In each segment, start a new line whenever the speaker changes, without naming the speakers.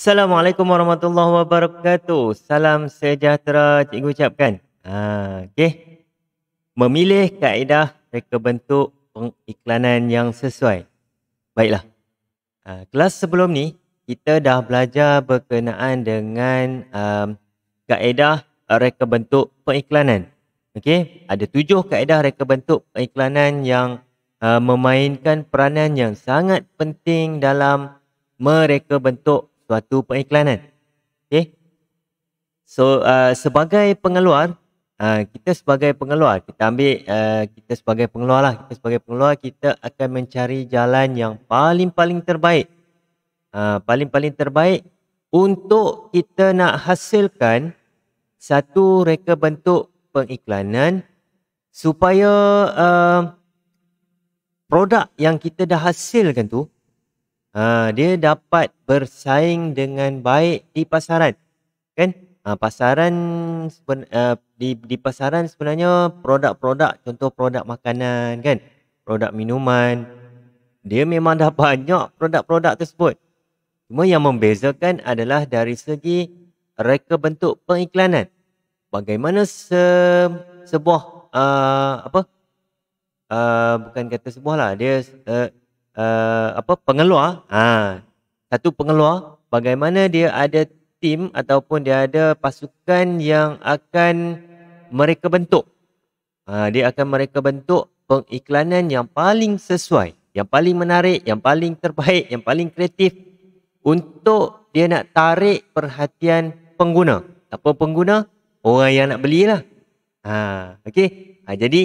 Assalamualaikum warahmatullahi wabarakatuh. Salam sejahtera cikgu ucapkan. Okey. Memilih kaedah reka bentuk pengiklanan yang sesuai. Baiklah. Kelas sebelum ni kita dah belajar berkenaan dengan kaedah reka bentuk pengiklanan. Okey, ada 7 kaedah reka bentuk pengiklanan yang memainkan peranan yang sangat penting dalam mereka bentuk suatu pengiklanan. Okey. So sebagai pengeluar, kita sebagai pengeluar, kita ambil kita sebagai pengeluar lah. Kita sebagai pengeluar, kita akan mencari jalan yang paling-paling terbaik. Paling-paling terbaik untuk kita nak hasilkan satu reka bentuk pengiklanan supaya produk yang kita dah hasilkan tu dia dapat bersaing dengan baik di pasaran, kan? Pasaran di pasaran sebenarnya produk-produk, contoh produk makanan, kan, produk minuman, dia memang dah banyak produk-produk tersebut. Cuma yang membezakan adalah dari segi reka bentuk pengiklanan. Bagaimana sebuah bukan kata sebuah lah, dia pengeluar, satu pengeluar, bagaimana dia ada tim ataupun dia ada pasukan yang akan mereka bentuk. Dia akan mereka bentuk pengiklanan yang paling sesuai, yang paling menarik, yang paling terbaik, yang paling kreatif untuk dia nak tarik perhatian pengguna. Apa pengguna? Orang yang nak belilah. Okey. Jadi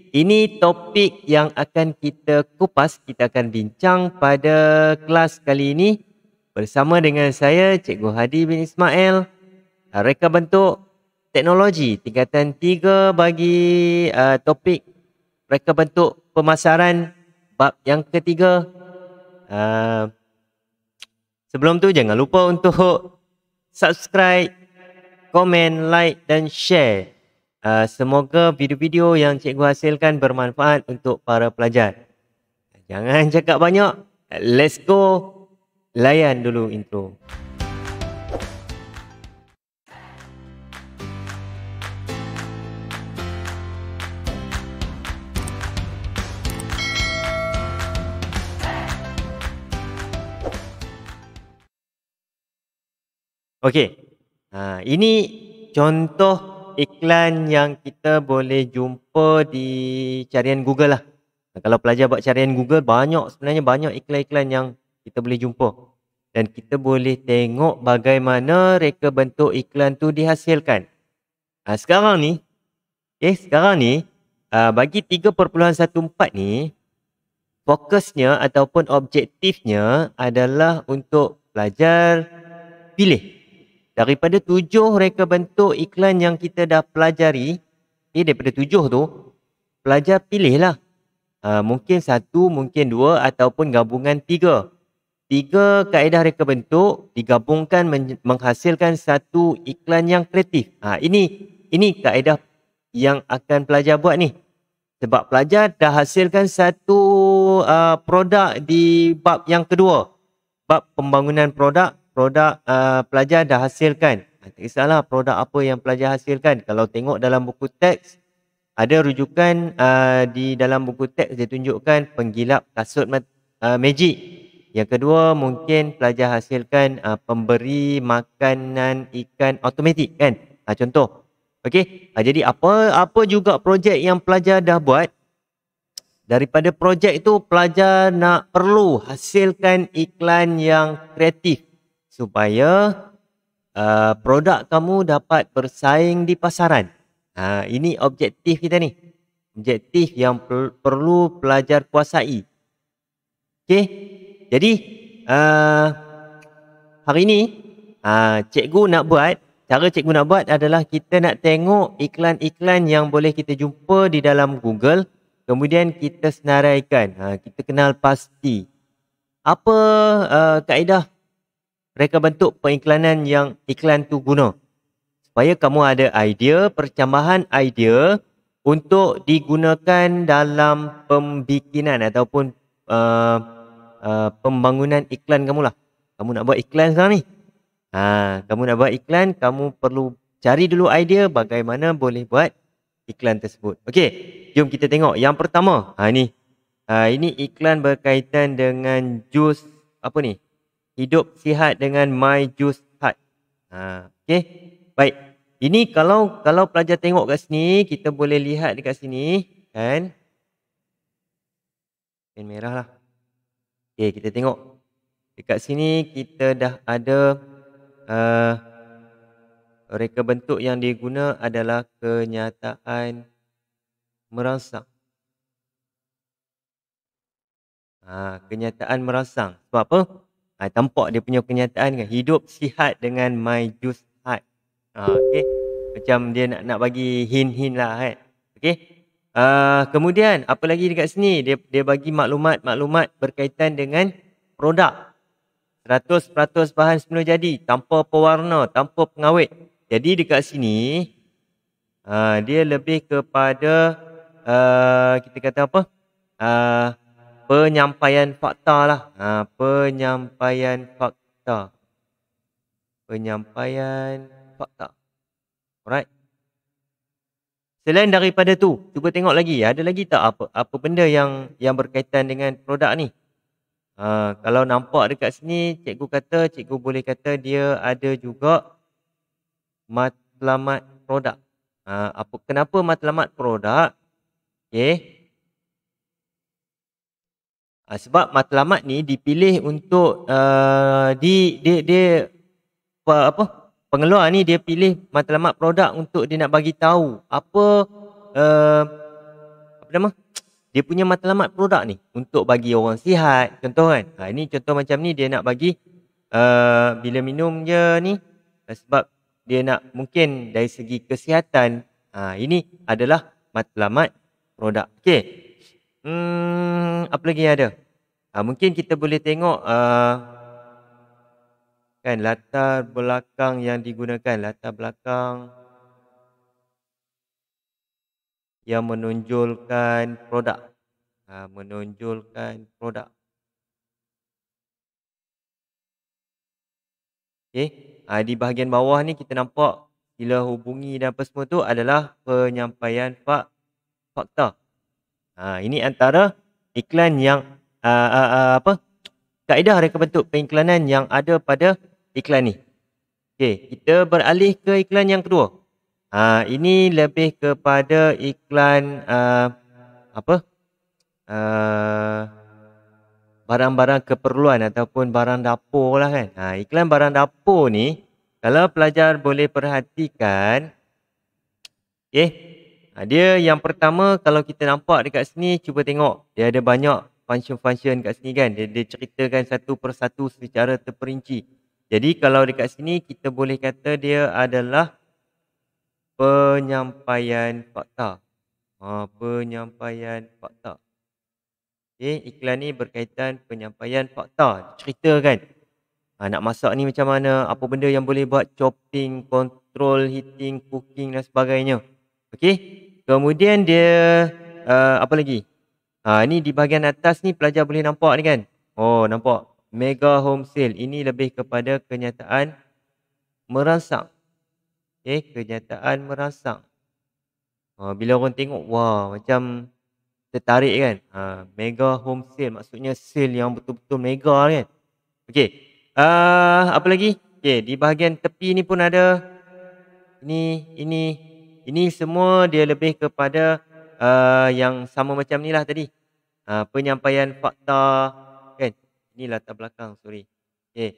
ini topik yang akan kita kupas, kita akan bincang pada kelas kali ini bersama dengan saya, Cikgu Hadi bin Ismail, reka bentuk teknologi tingkatan 3 bagi topik reka bentuk pemasaran bab yang ketiga. Sebelum tu jangan lupa untuk subscribe, komen, like dan share. Semoga video-video yang cikgu hasilkan bermanfaat untuk para pelajar. Jangan cakap banyak. Let's go. Layan dulu intro. Okey. Ini contoh iklan yang kita boleh jumpa di carian Google lah. Kalau pelajar buat carian Google, sebenarnya banyak iklan-iklan yang kita boleh jumpa. Dan kita boleh tengok bagaimana reka bentuk iklan tu dihasilkan. Sekarang ni, bagi 3.14 ni, fokusnya ataupun objektifnya adalah untuk pelajar pilih. Daripada 7 reka bentuk iklan yang kita dah pelajari, daripada 7 tu, pelajar pilihlah. Mungkin 1, mungkin 2 ataupun gabungan 3. 3 kaedah reka bentuk digabungkan menghasilkan satu iklan yang kreatif. Ini kaedah yang akan pelajar buat ni. Sebab pelajar dah hasilkan satu produk di bab yang kedua. Bab pembangunan produk pelajar dah hasilkan. Tak kisahlah produk apa yang pelajar hasilkan. Kalau tengok dalam buku teks, ada rujukan di dalam buku teks dia tunjukkan penggilap kasut magic. Yang kedua mungkin pelajar hasilkan pemberi makanan ikan automatik, kan? Contoh. Okey. Jadi apa juga projek yang pelajar dah buat, daripada projek itu pelajar perlu hasilkan iklan yang kreatif supaya produk kamu dapat bersaing di pasaran. Ini objektif kita ni. Objektif yang perlu pelajar kuasai. Okey. Jadi hari ni cara cikgu nak buat adalah kita nak tengok iklan-iklan yang boleh kita jumpa di dalam Google, kemudian kita senaraikan. Kita kenal pasti apa kaedah reka bentuk pengiklanan yang iklan tu guna, supaya kamu ada idea, percambahan idea untuk digunakan dalam pembikinan ataupun pembangunan iklan kamu lah. Kamu nak buat iklan sekarang ni. Kamu nak buat iklan, kamu perlu cari dulu idea bagaimana boleh buat iklan tersebut. Okey, jom kita tengok. Yang pertama, ni. Ini iklan berkaitan dengan jus apa ni? Hidup sihat dengan My Juice Hut. Okey. Baik. Ini kalau pelajar tengok kat sini, kita boleh lihat dekat sini, kan? Pen merah lah. Okey, kita tengok. Dekat sini kita dah ada reka bentuk yang diguna adalah kenyataan merangsang. Kenyataan merangsang. Sebab apa? Tampak dia punya kenyataan kan. Hidup sihat dengan My Juice Hut. Okey. Macam dia nak bagi hint-hint lah kan. Okey. Kemudian apa lagi dekat sini? Dia bagi maklumat berkaitan dengan produk. 100% bahan semula jadi, tanpa pewarna, tanpa pengawet. Jadi dekat sini dia lebih kepada kita kata apa? Penyampaian fakta lah. Penyampaian fakta. Penyampaian fakta. Alright. Selain daripada tu, cuba tengok lagi. Ada lagi tak apa benda yang berkaitan dengan produk ni? Kalau nampak dekat sini, cikgu boleh kata dia ada juga matlamat produk. Kenapa matlamat produk? Okey. Sebab matlamat ni dipilih untuk pengeluar ni dia pilih matlamat produk untuk dia nak bagi tahu apa nama? Dia punya matlamat produk ni untuk bagi orang sihat, contoh kan. Ini contoh macam ni dia nak bagi bila minum je ni sebab dia nak mungkin dari segi kesihatan. Ini adalah matlamat produk. Okey. Apa lagi yang ada? Mungkin kita boleh tengok kan latar belakang yang digunakan, latar belakang yang menonjolkan produk. Menonjolkan produk. Okey. Di bahagian bawah ni kita nampak sila hubungi dan apa semua tu adalah penyampaian fakta. Ini antara iklan yang kaedah reka bentuk pengiklanan yang ada pada iklan ni. Okey, kita beralih ke iklan yang kedua. Ini lebih kepada iklan barang-barang keperluan ataupun barang dapur lah kan. Iklan barang dapur ni kalau pelajar boleh perhatikan, okey. Dia yang pertama kalau kita nampak dekat sini, cuba tengok. Dia ada banyak function-function kat sini kan. Dia ceritakan satu persatu secara terperinci. Jadi kalau dekat sini kita boleh kata dia adalah penyampaian fakta. Penyampaian fakta. Okay, iklan ni berkaitan penyampaian fakta. Ceritakan. Nak masak ni macam mana, apa benda yang boleh buat chopping, control, heating, cooking dan sebagainya. Okey. Kemudian dia apa lagi? Ni di bahagian atas ni pelajar boleh nampak ni kan. Nampak. Mega home sale. Ini lebih kepada kenyataan merangsang. Okey, kenyataan merangsang. Bila orang tengok, wah macam tertarik kan. Mega home sale maksudnya sale yang betul-betul mega kan. Okey. Apa lagi? Okey, di bahagian tepi ni pun ada. Ini semua dia lebih kepada yang sama macam ni lah tadi. Penyampaian fakta kan. Ini latar belakang, sorry. Okay.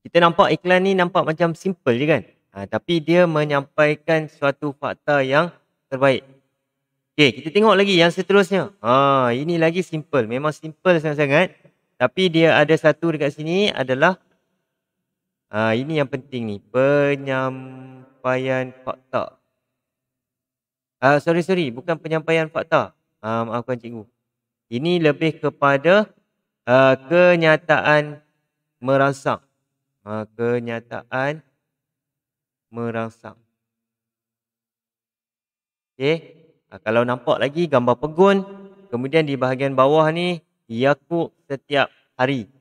Kita nampak iklan ni nampak macam simple je kan. Tapi dia menyampaikan suatu fakta yang terbaik. Okay, kita tengok lagi yang seterusnya. Ini lagi simple. Memang simple sangat-sangat. Tapi dia ada satu dekat sini adalah ini yang penting ni, penyampaian fakta. Sorry, bukan penyampaian fakta. Maafkan cikgu. Ini lebih kepada kenyataan merangsang. Kenyataan merangsang. Okey. Kalau nampak lagi gambar pegun, kemudian di bahagian bawah ni Yakult setiap hari.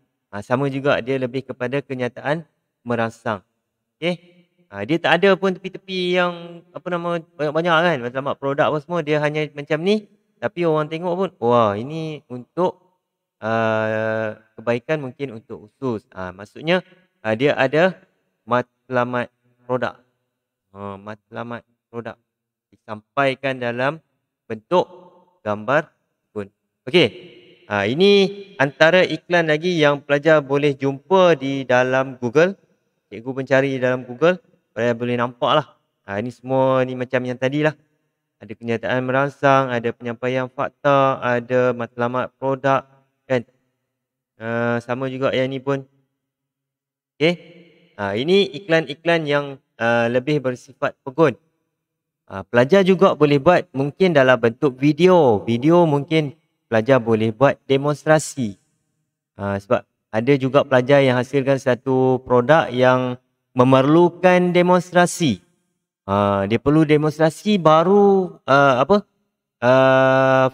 Sama juga dia lebih kepada kenyataan merangsang. Okey. Dia tak ada pun tepi-tepi yang banyak-banyak kan, matlamat produk apa semua, dia hanya macam ni tapi orang tengok pun, wah ini untuk kebaikan mungkin untuk usus. Maksudnya dia ada matlamat produk. Matlamat produk disampaikan dalam bentuk gambar pun. Okey. Ini antara iklan lagi yang pelajar boleh jumpa di dalam Google. Cikgu mencari di dalam Google, pelajar boleh nampak lah. Ini semua ni macam yang tadi lah. Ada kenyataan merangsang, ada penyampaian fakta, ada matlamat produk kan. Sama juga yang ni pun. Okey. Ini iklan-iklan yang lebih bersifat pegun. Pelajar juga boleh buat mungkin dalam bentuk video. Video mungkin pelajar boleh buat demonstrasi. Sebab ada juga pelajar yang hasilkan satu produk yang memerlukan demonstrasi. Dia perlu demonstrasi baru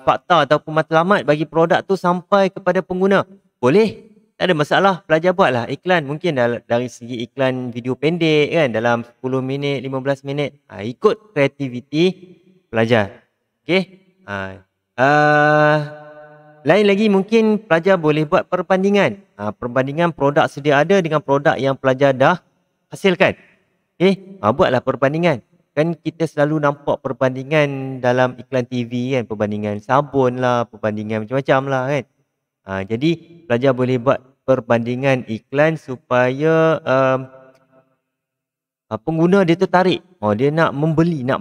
fakta ataupun matlamat bagi produk tu sampai kepada pengguna. Boleh. Tak ada masalah, pelajar buatlah iklan. Mungkin dari segi iklan video pendek kan, dalam 10 minit, 15 minit. Ikut kreativiti pelajar. Okey. Lain lagi mungkin pelajar boleh buat perbandingan. Perbandingan produk sedia ada dengan produk yang pelajar dah hasilkan. Okey. Buatlah perbandingan. Kan kita selalu nampak perbandingan dalam iklan TV kan. Perbandingan sabun lah, perbandingan macam-macam lah kan. Jadi pelajar boleh buat perbandingan iklan supaya pengguna dia tertarik. Dia nak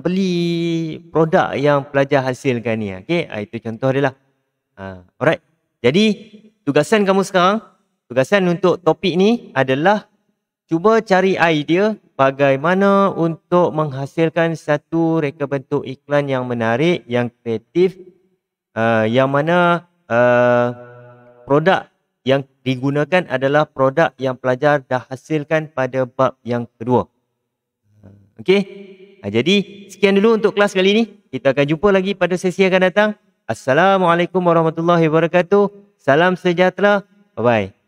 beli produk yang pelajar hasilkan ni. Okey, itu contoh dia lah. Alright. Jadi tugasan kamu sekarang, tugasan untuk topik ni adalah cuba cari idea bagaimana untuk menghasilkan satu reka bentuk iklan yang menarik, yang kreatif, yang mana produk yang digunakan adalah produk yang pelajar dah hasilkan pada bab yang kedua. Okey. Jadi sekian dulu untuk kelas kali ini. Kita akan jumpa lagi pada sesi akan datang. Assalamualaikum warahmatullahi wabarakatuh. Salam sejahtera. Bye-bye.